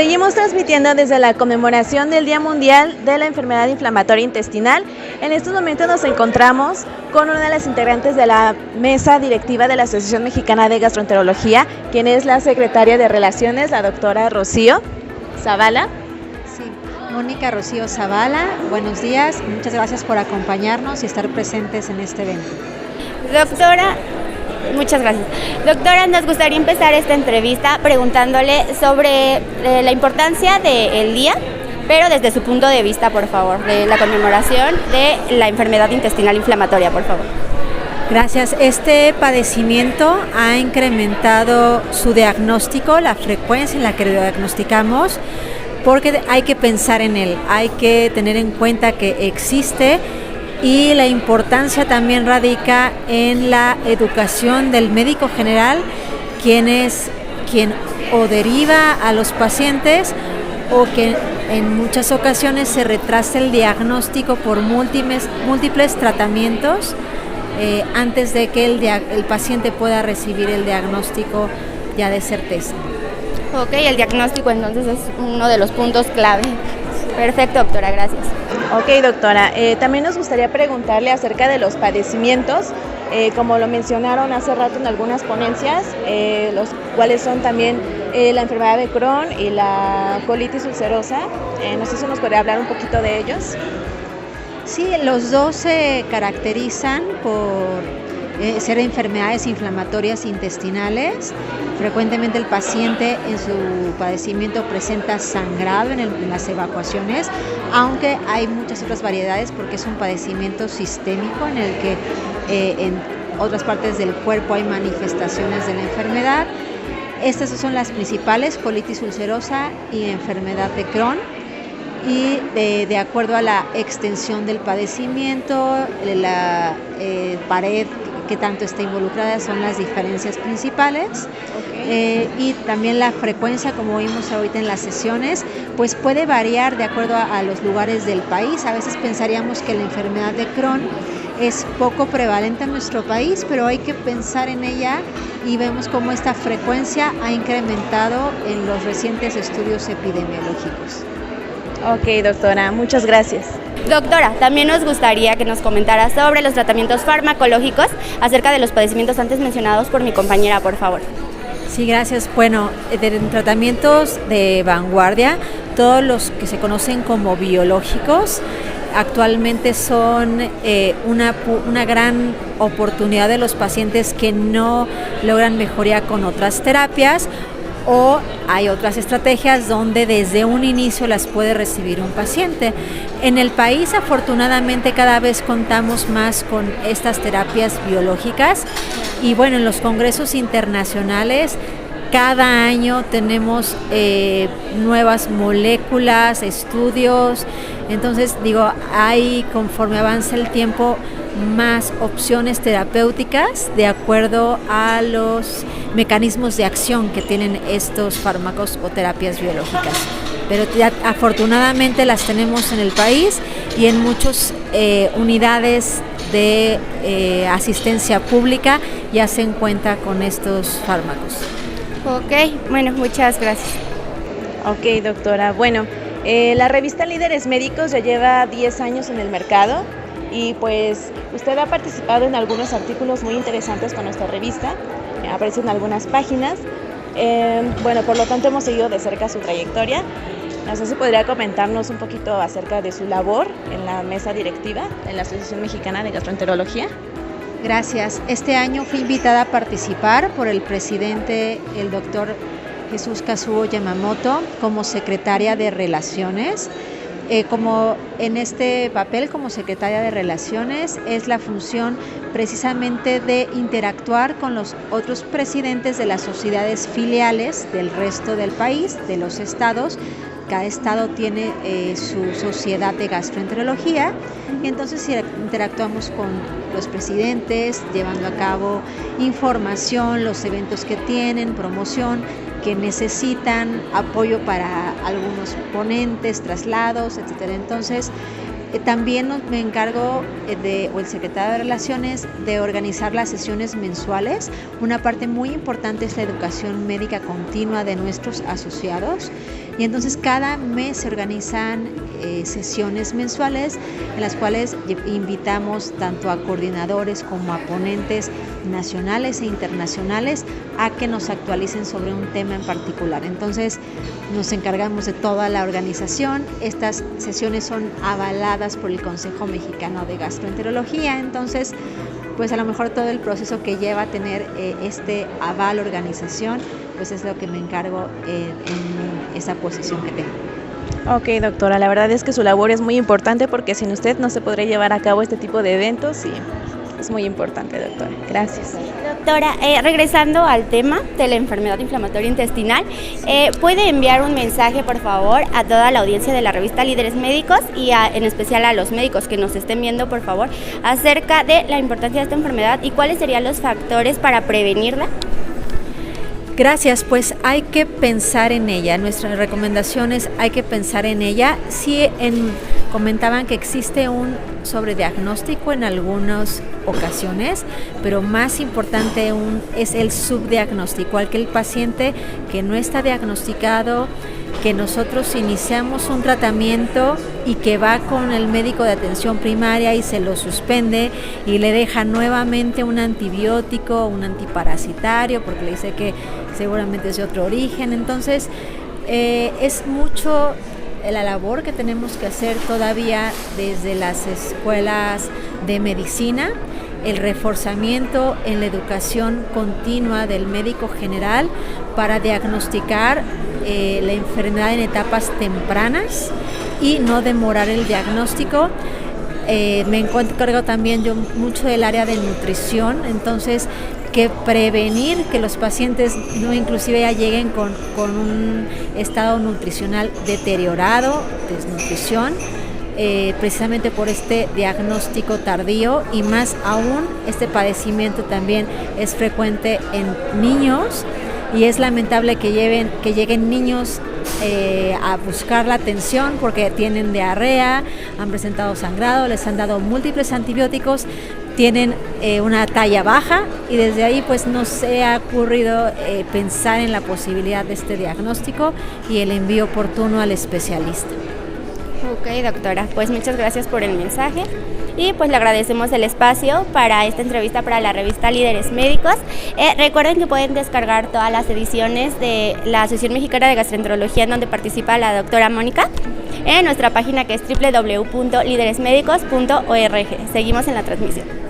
Seguimos transmitiendo desde la conmemoración del Día Mundial de la Enfermedad Inflamatoria Intestinal. En estos momentos nos encontramos con una de las integrantes de la mesa directiva de la Asociación Mexicana de Gastroenterología, quien es la secretaria de Relaciones, la doctora Rocío Zavala. Sí, Mónica Rocío Zavala, buenos días, muchas gracias por acompañarnos y estar presentes en este evento. Doctora, muchas gracias. Doctora, nos gustaría empezar esta entrevista preguntándole sobre la importancia del día, pero desde su punto de vista, por favor, de la conmemoración de la enfermedad intestinal inflamatoria, por favor. Gracias. Este padecimiento ha incrementado su diagnóstico, la frecuencia en la que lo diagnosticamos, porque hay que pensar en él, hay que tener en cuenta que existe. Y la importancia también radica en la educación del médico general, quien o deriva a los pacientes o que en muchas ocasiones se retrasa el diagnóstico por múltiples tratamientos antes de que el paciente pueda recibir el diagnóstico ya de certeza. Ok, el diagnóstico entonces es uno de los puntos clave. Perfecto, doctora, gracias. Ok, doctora, también nos gustaría preguntarle acerca de los padecimientos, como lo mencionaron hace rato en algunas ponencias, los cuales son también la enfermedad de Crohn y la colitis ulcerosa. No sé si nos podría hablar un poquito de ellos. Sí, los dos se caracterizan por ser enfermedades inflamatorias intestinales. Frecuentemente el paciente en su padecimiento presenta sangrado en las evacuaciones, aunque hay muchas otras variedades porque es un padecimiento sistémico en el que en otras partes del cuerpo hay manifestaciones de la enfermedad. Estas son las principales: colitis ulcerosa y enfermedad de Crohn. Y de acuerdo a la extensión del padecimiento, la pared que tanto está involucrada son las diferencias principales. Okay. Y también la frecuencia, como vimos ahorita en las sesiones, pues puede variar de acuerdo a los lugares del país. A veces pensaríamos que la enfermedad de Crohn es poco prevalente en nuestro país, pero hay que pensar en ella y vemos cómo esta frecuencia ha incrementado en los recientes estudios epidemiológicos. Ok, doctora, muchas gracias. Doctora, también nos gustaría que nos comentara sobre los tratamientos farmacológicos acerca de los padecimientos antes mencionados por mi compañera, por favor. Sí, gracias. Bueno, en tratamientos de vanguardia, todos los que se conocen como biológicos, actualmente son una gran oportunidad de los pacientes que no logran mejoría con otras terapias, o hay otras estrategias donde desde un inicio las puede recibir un paciente. En el país, afortunadamente, cada vez contamos más con estas terapias biológicas y bueno, en los congresos internacionales cada año tenemos nuevas moléculas, estudios. Entonces, hay, conforme avanza el tiempo, más opciones terapéuticas de acuerdo a los mecanismos de acción que tienen estos fármacos o terapias biológicas. Pero ya, afortunadamente las tenemos en el país y en muchas unidades de asistencia pública ya se cuenta con estos fármacos. Ok, bueno, muchas gracias. Ok, doctora. Bueno, la revista Líderes Médicos ya lleva 10 años en el mercado y pues usted ha participado en algunos artículos muy interesantes con nuestra revista, aparece en algunas páginas. Bueno, por lo tanto hemos seguido de cerca su trayectoria. No sé si podría comentarnos un poquito acerca de su labor en la mesa directiva en la Asociación Mexicana de Gastroenterología. Gracias. Este año fui invitada a participar por el presidente, el doctor Jesús Kazuo Yamamoto, como secretaria de Relaciones. Como en este papel como secretaria de Relaciones es la función precisamente de interactuar con los otros presidentes de las sociedades filiales del resto del país, de los estados. Cada estado tiene su sociedad de gastroenterología y entonces interactuamos con los presidentes, llevando a cabo información, los eventos que tienen, promoción, que necesitan apoyo para algunos ponentes, traslados, etcétera. Entonces, También me encargo o el secretario de Relaciones de organizar las sesiones mensuales. Una parte muy importante es la educación médica continua de nuestros asociados, y entonces cada mes se organizan sesiones mensuales en las cuales invitamos tanto a coordinadores como a ponentes nacionales e internacionales a que nos actualicen sobre un tema en particular. Entonces nos encargamos de toda la organización. Estas sesiones son avaladas por el Consejo Mexicano de Gastroenterología, entonces pues a lo mejor todo el proceso que lleva a tener este aval organización, pues es lo que me encargo en esa posición que tengo. Ok, doctora, la verdad es que su labor es muy importante porque sin usted no se podría llevar a cabo este tipo de eventos y es muy importante, doctora. Gracias. Doctora, regresando al tema de la enfermedad inflamatoria intestinal, ¿puede enviar un mensaje, por favor, a toda la audiencia de la revista Líderes Médicos y en especial a los médicos que nos estén viendo, por favor, acerca de la importancia de esta enfermedad y cuáles serían los factores para prevenirla? Gracias, pues hay que pensar en ella. Nuestras recomendaciones hay que pensar en ella. Sí, comentaban que existe un sobrediagnóstico en algunas ocasiones, pero más importante aún es el subdiagnóstico, aquel paciente que no está diagnosticado, que nosotros iniciamos un tratamiento y que va con el médico de atención primaria y se lo suspende y le deja nuevamente un antibiótico, un antiparasitario, porque le dice que seguramente es de otro origen. Entonces es mucho la labor que tenemos que hacer todavía desde las escuelas de medicina, el reforzamiento en la educación continua del médico general para diagnosticar la enfermedad en etapas tempranas y no demorar el diagnóstico. Me encargo también yo mucho del área de nutrición, entonces que prevenir que los pacientes no inclusive ya lleguen con un estado nutricional deteriorado, desnutrición, precisamente por este diagnóstico tardío, y más aún este padecimiento también es frecuente en niños y es lamentable que lleguen niños a buscar la atención porque tienen diarrea, han presentado sangrado, les han dado múltiples antibióticos, tienen una talla baja y desde ahí pues no se ha ocurrido pensar en la posibilidad de este diagnóstico y el envío oportuno al especialista. Ok, doctora, pues muchas gracias por el mensaje y pues le agradecemos el espacio para esta entrevista para la revista Líderes Médicos. Recuerden que pueden descargar todas las ediciones de la Asociación Mexicana de Gastroenterología en donde participa la doctora Mónica en nuestra página que es www.lideresmedicos.org. Seguimos en la transmisión.